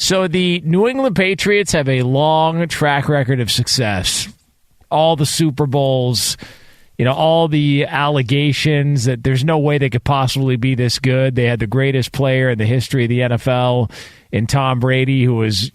So the New England Patriots have a long track record of success. All the Super Bowls, all the allegations that there's no way they could possibly be this good. They had the greatest player in the history of the NFL in Tom Brady, who was,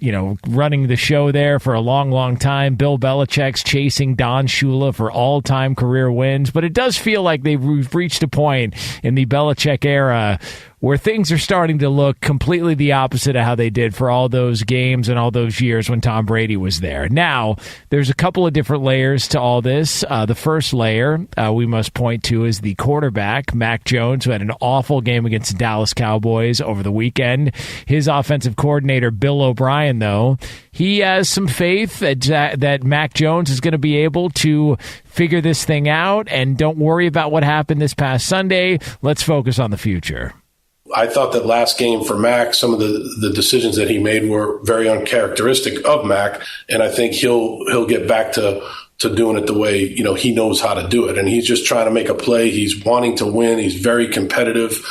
running the show there for a long, long time. Bill Belichick's chasing Don Shula for all-time career wins. But it does feel like they've reached a point in the Belichick era where things are starting to look completely the opposite of how they did for all those games and all those years when Tom Brady was there. Now, there's a couple of different layers to all this. The first layer we must point to is the quarterback, Mac Jones, who had an awful game against the Dallas Cowboys over the weekend. His offensive coordinator, Bill O'Brien, though, he has some faith that Mac Jones is going to be able to figure this thing out, and don't worry about what happened this past Sunday. Let's focus on the future. I thought that last game for Mac, some of the decisions that he made were very uncharacteristic of Mac, and I think he'll get back to doing it the way he knows how to do it. And he's just trying to make a play. He's wanting to win. He's very competitive,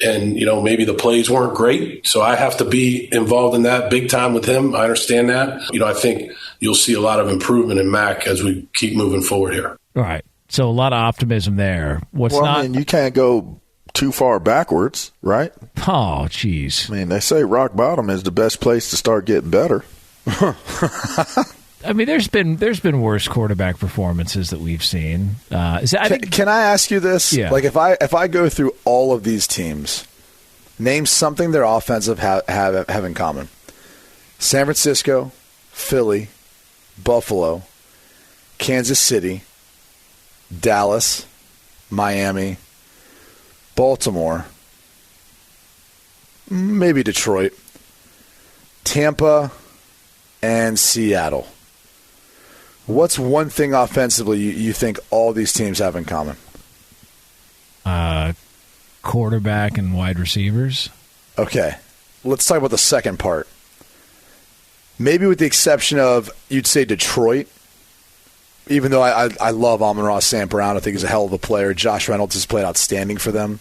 and maybe the plays weren't great, so I have to be involved in that big time with him. I understand that. I think you'll see a lot of improvement in Mac as we keep moving forward here. All right. So a lot of optimism there. You can't go too far backwards, right? Oh, jeez. I mean, they say rock bottom is the best place to start getting better. I mean, there's been worse quarterback performances that we've seen. Can I ask you this? Yeah. Like, if I go through all of these teams, name something their offensive have in common. San Francisco, Philly, Buffalo, Kansas City, Dallas, Miami, Baltimore, maybe Detroit, Tampa, and Seattle. What's one thing offensively you think all these teams have in common? Quarterback and wide receivers. Okay. Let's talk about the second part. Maybe with the exception of, you'd say Detroit, even though I love Amon-Ra St. Brown. I think he's a hell of a player. Josh Reynolds has played outstanding for them.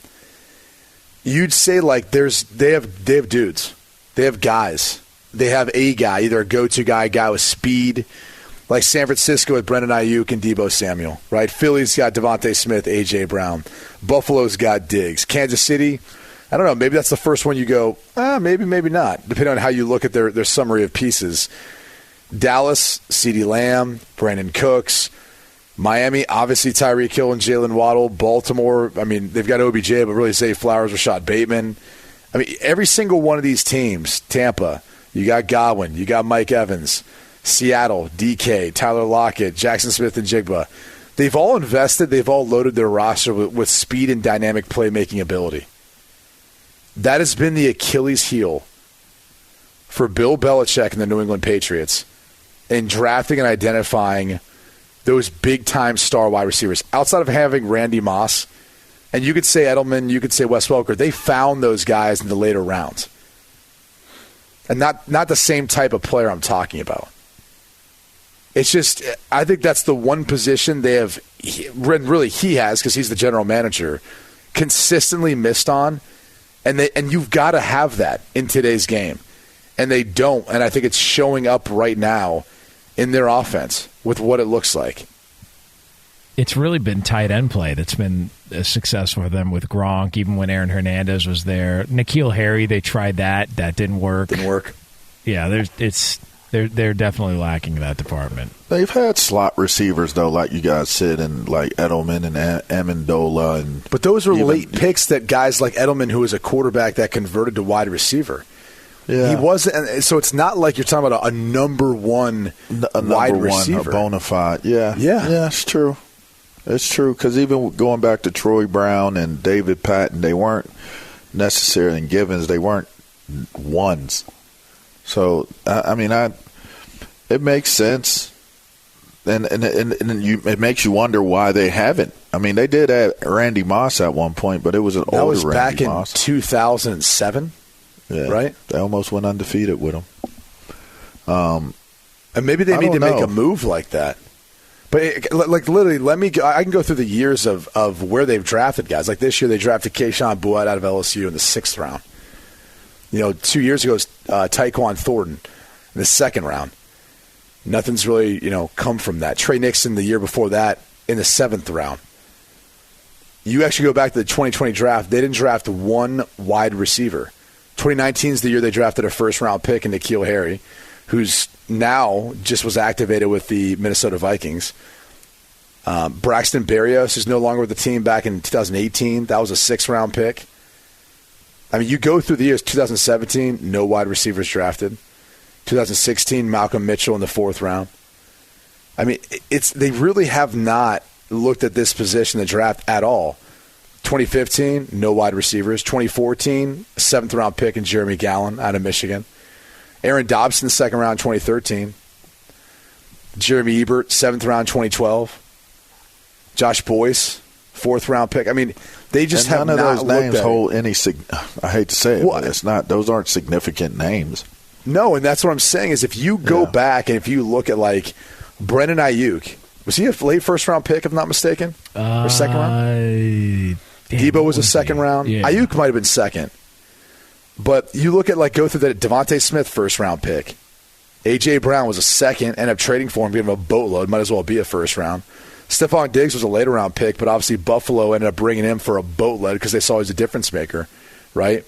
You'd say they have dudes. They have guys. They have a guy, either a go-to guy, a guy with speed, like San Francisco with Brendan Ayuk and Deebo Samuel, right? Philly's got Devontae Smith, A.J. Brown. Buffalo's got Diggs. Kansas City, I don't know, maybe that's the first one you go, maybe not, depending on how you look at their summary of pieces. Dallas, CeeDee Lamb, Brandon Cooks. Miami, obviously Tyreek Hill and Jalen Waddle. Baltimore, I mean, they've got OBJ, but really Zay Flowers, Rashad Bateman. I mean, every single one of these teams, Tampa, you got Godwin, you got Mike Evans, Seattle, DK, Tyler Lockett, Jackson Smith and Jigba. They've all invested, they've all loaded their roster with speed and dynamic playmaking ability. That has been the Achilles heel for Bill Belichick and the New England Patriots in drafting and identifying those big-time star wide receivers. Outside of having Randy Moss, and you could say Edelman, you could say Wes Welker, they found those guys in the later rounds. And not the same type of player I'm talking about. It's just, I think that's the one position they have, really he has, because he's the general manager, consistently missed on, and you've got to have that in today's game. And they don't, and I think it's showing up right now in their offense with what it looks like. It's really been tight end play that's been a success for them with Gronk, even when Aaron Hernandez was there. N'Keal Harry, they tried that. That didn't work. Yeah, they're definitely lacking that department. They've had slot receivers, though, like you guys said, and like Edelman and Amendola. But those were late picks that guys like Edelman, who was a quarterback that converted to wide receiver. Yeah. He wasn't, so it's not like you're talking about a number one wide receiver. A bona fide. Yeah, it's true. It's true, because even going back to Troy Brown and David Patton, they weren't necessarily, and Givens, they weren't ones. So, I mean, it makes sense, and it makes you wonder why they haven't. I mean, they did add Randy Moss at one point, but it was an older Randy Moss. That was back in 2007, right? They almost went undefeated with him. And maybe they need to make a move like that. But literally, I can go through the years of where they've drafted guys. Like this year, they drafted Keyshawn Buett out of LSU in the 6th round. 2 years ago, Tyquan Thornton in the second round. Nothing's really, come from that. Trey Nixon the year before that in the 7th round. You actually go back to the 2020 draft, they didn't draft one wide receiver. 2019 is the year they drafted a first-round pick in N'Keal Harry, who's now just was activated with the Minnesota Vikings. Braxton Berrios is no longer with the team back in 2018. That was a 6th-round pick. I mean, you go through the years. 2017, no wide receivers drafted. 2016, Malcolm Mitchell in the 4th round. I mean, they really have not looked at this position in the draft at all. 2015, no wide receivers. 2014, a 7th-round pick in Jeremy Gallon out of Michigan. Aaron Dobson, 2nd round, 2013. Jeremy Ebert, 7th round, 2012. Josh Boyce, 4th-round pick. I mean, they just have none not of those names looked at hold any. I hate to say it, but it's not. Those aren't significant names. No, and that's what I'm saying is if you go back and if you look at like Brendan Ayuk, was he a late 1st-round pick, if I'm not mistaken, or 2nd round? Debo was a 2nd round. Yeah. Ayuk might have been 2nd. But you look at go through that Devontae Smith 1st-round pick. A.J. Brown was a 2nd, ended up trading for him, gave him a boatload, might as well be a 1st round. Stephon Diggs was a later-round pick, but obviously Buffalo ended up bringing him for a boatload because they saw he was a difference maker, right?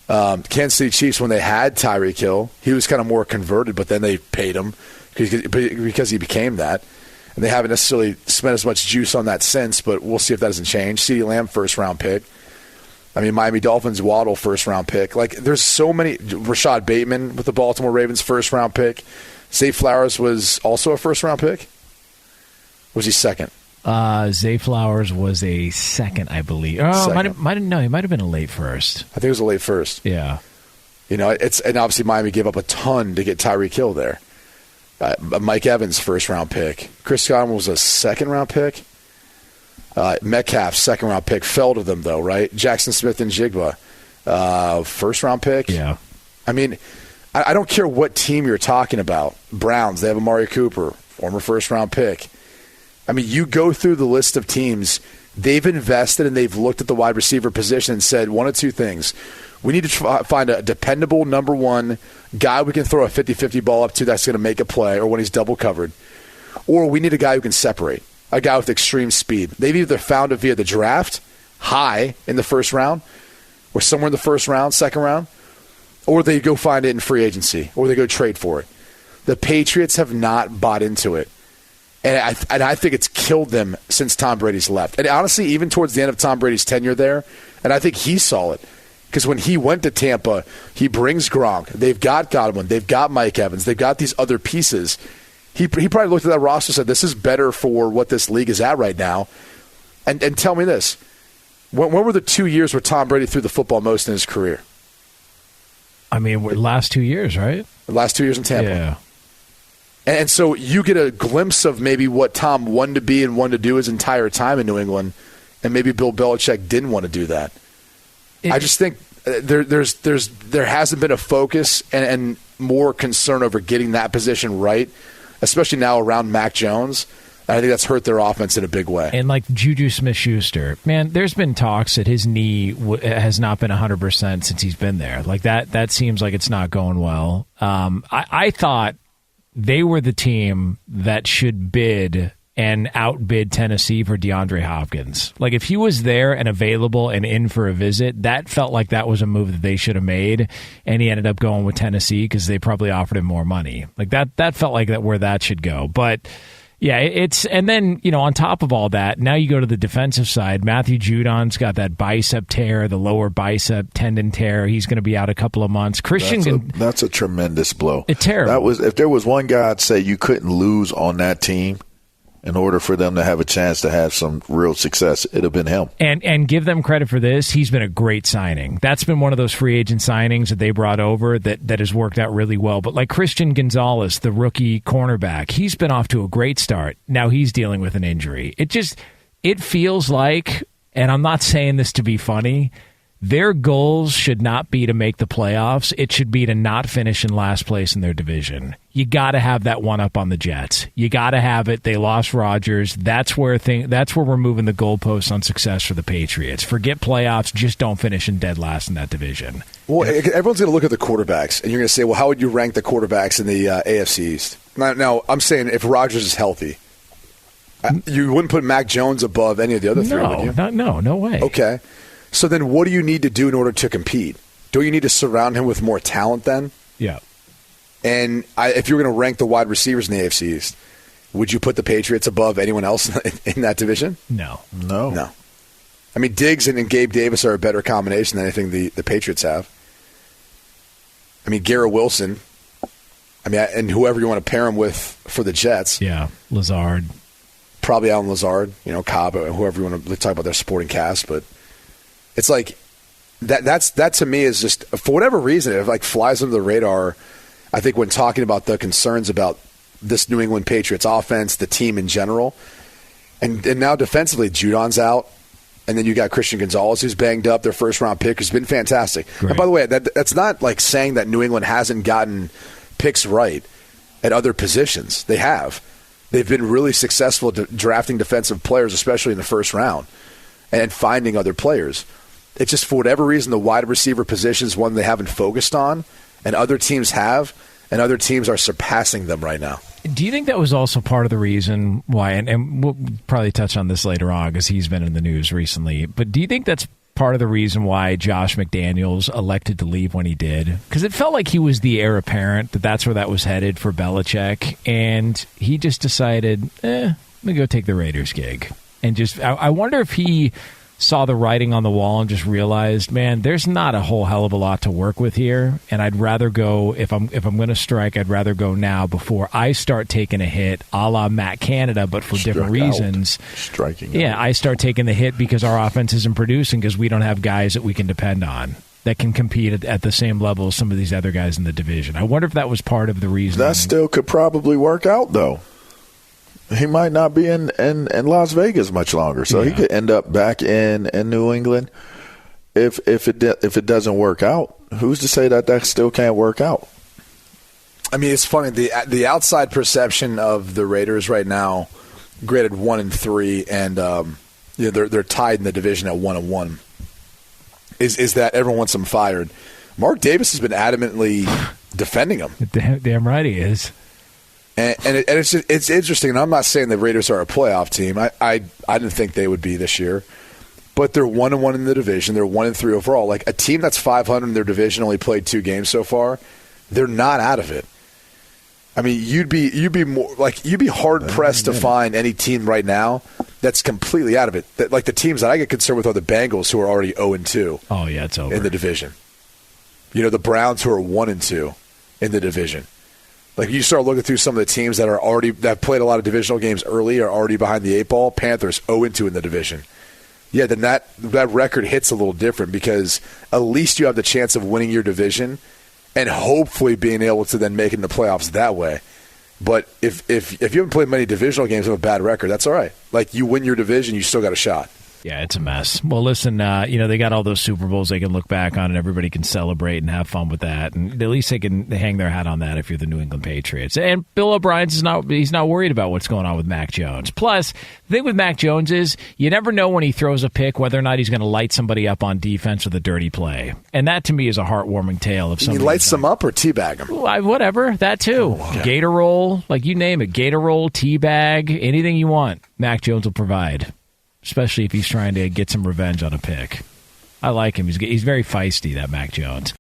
Kansas City Chiefs, when they had Tyreek Hill, he was kind of more converted, but then they paid him because he became that. And they haven't necessarily spent as much juice on that since, but we'll see if that doesn't change. CeeDee Lamb, 1st-round pick. I mean, Miami Dolphins, Waddle, 1st-round pick. There's so many. Rashad Bateman with the Baltimore Ravens, 1st-round pick. Zay Flowers was also a 1st-round pick? Was he 2nd? Zay Flowers was a 2nd, I believe. Oh, he might have been a late 1st. I think it was a late 1st. Yeah. And obviously Miami gave up a ton to get Tyreek Hill there. Mike Evans, 1st-round pick. Chris Godwin was a 2nd-round pick. Metcalf, 2nd-round pick. Fell to them, though, right? Jackson Smith and Jigba, 1st-round pick. Yeah. I mean, I don't care what team you're talking about. Browns, they have Amari Cooper, former 1st-round pick. I mean, you go through the list of teams, they've invested and they've looked at the wide receiver position and said one of two things. We need to find a dependable number one guy we can throw a 50-50 ball up to that's going to make a play or when he's double covered. Or we need a guy who can separate, a guy with extreme speed. They've either found it via the draft, high in the 1st round, or somewhere in the 1st round, 2nd round, or they go find it in free agency, or they go trade for it. The Patriots have not bought into it. And I think it's killed them since Tom Brady's left. And honestly, even towards the end of Tom Brady's tenure there, and I think he saw it. Because when he went to Tampa, he brings Gronk. They've got Godwin. They've got Mike Evans. They've got these other pieces. He probably looked at that roster and said, this is better for what this league is at right now. And tell me this. When were the 2 years where Tom Brady threw the football most in his career? I mean, last 2 years, right? The last 2 years in Tampa. Yeah. And so you get a glimpse of maybe what Tom wanted to be and wanted to do his entire time in New England, and maybe Bill Belichick didn't want to do that. I just think there hasn't been a focus and more concern over getting that position right, especially now around Mac Jones. And I think that's hurt their offense in a big way. And like Juju Smith-Schuster, man, there's been talks that his knee has not been 100% since he's been there. Like that seems like it's not going well. I thought they were the team that should bid and outbid Tennessee for DeAndre Hopkins. Like, if he was there and available and in for a visit, that felt like that was a move that they should have made, and he ended up going with Tennessee because they probably offered him more money. Like, that felt like that where that should go. But yeah, and then, on top of all that, now you go to the defensive side. Matthew Judon's got that bicep tear, the lower bicep tendon tear. He's going to be out a couple of months. That's a tremendous blow. It's terrible. If there was one guy I'd say you couldn't lose on that team in order for them to have a chance to have some real success, it'd have been him. And give them credit for this. He's been a great signing. That's been one of those free agent signings that they brought over that has worked out really well. But like Christian Gonzalez, the rookie cornerback, he's been off to a great start. Now he's dealing with an injury. It feels like, and I'm not saying this to be funny, Their goals should not be to make the playoffs. It should be to not finish in last place in their division. You got to have that one up on the Jets. You got to have it. They lost Rodgers. That's where we're moving the goalposts on success for the Patriots. Forget playoffs. Just don't finish in dead last in that division. Well, everyone's going to look at the quarterbacks, and you're going to say, well, how would you rank the quarterbacks in the AFC East? Now, I'm saying if Rodgers is healthy, you wouldn't put Mac Jones above any of the other three, would you? No way. Okay. So then what do you need to do in order to compete? Do you need to surround him with more talent then? Yeah. And if you're going to rank the wide receivers in the AFC East, would you put the Patriots above anyone else in that division? No. I mean, Diggs and Gabe Davis are a better combination than anything the Patriots have. I mean, Garrett Wilson. I mean, and whoever you want to pair him with for the Jets. Yeah, Lazard. Probably Allen Lazard, Cobb, whoever you want to talk about their supporting cast, but it's like that to me is just, for whatever reason, it like flies under the radar. I think when talking about the concerns about this New England Patriots offense, the team in general, and now defensively, Judon's out, and then you got Christian Gonzalez who's banged up, their first round pick, who's been fantastic. Great. And by the way, that's not like saying that New England hasn't gotten picks right at other positions. They have. They've been really successful drafting defensive players, especially in the first round, and finding other players. It's just, for whatever reason, the wide receiver position is one they haven't focused on, and other teams have, and other teams are surpassing them right now. Do you think that was also part of the reason why, and we'll probably touch on this later on because he's been in the news recently, but do you think that's part of the reason why Josh McDaniels elected to leave when he did? Because it felt like he was the heir apparent, that's where that was headed for Belichick, and he just decided, let me go take the Raiders gig. And just, I wonder if he saw the writing on the wall and just realized, man, there's not a whole hell of a lot to work with here, and I'd rather go, if I'm going to strike, I'd rather go now before I start taking a hit, a la Matt Canada, but for different reasons. Striking. Yeah, I start taking the hit because our offense isn't producing because we don't have guys that we can depend on that can compete at the same level as some of these other guys in the division. I wonder if that was part of the reason. That still could probably work out, though. He might not be in Las Vegas much longer, so he could end up back in New England. If it doesn't work out, who's to say that still can't work out? I mean, it's funny, the outside perception of the Raiders right now, graded 1-3, and they're tied in the division at 1-1. Is that everyone wants them fired? Mark Davis has been adamantly defending him. Damn right he is. And it's interesting, and I'm not saying the Raiders are a playoff team. I didn't think they would be this year. But they're 1-1 in the division. They're 1-3 overall. Like, a team that's 500 in their division only played 2 games so far. They're not out of it. I mean, you'd be hard pressed to find any team right now that's completely out of it. Like, the teams that I get concerned with are the Bengals, who are already 0-2. Oh yeah, it's over in the division. The Browns, who are 1-2 in the division. Like, you start looking through some of the teams that played a lot of divisional games early, are already behind the 8 ball. Panthers 0-2 in the division. Yeah, then that record hits a little different because at least you have the chance of winning your division and hopefully being able to then make it in the playoffs that way. But if you haven't played many divisional games with a bad record, that's all right. Like, you win your division, you still got a shot. Yeah, it's a mess. Well, listen, they got all those Super Bowls they can look back on, and everybody can celebrate and have fun with that. And at least they can hang their hat on that if you're the New England Patriots. And Bill O'Brien's he's not worried about what's going on with Mac Jones. Plus, the thing with Mac Jones is you never know when he throws a pick whether or not he's going to light somebody up on defense with a dirty play. And that, to me, is a heartwarming tale. If he lights them up or teabag them? Whatever, that too. Okay. Gator roll, like you name it. Gator roll, teabag, anything you want, Mac Jones will provide. Especially if he's trying to get some revenge on a pick. I like him. He's very feisty, that Mac Jones.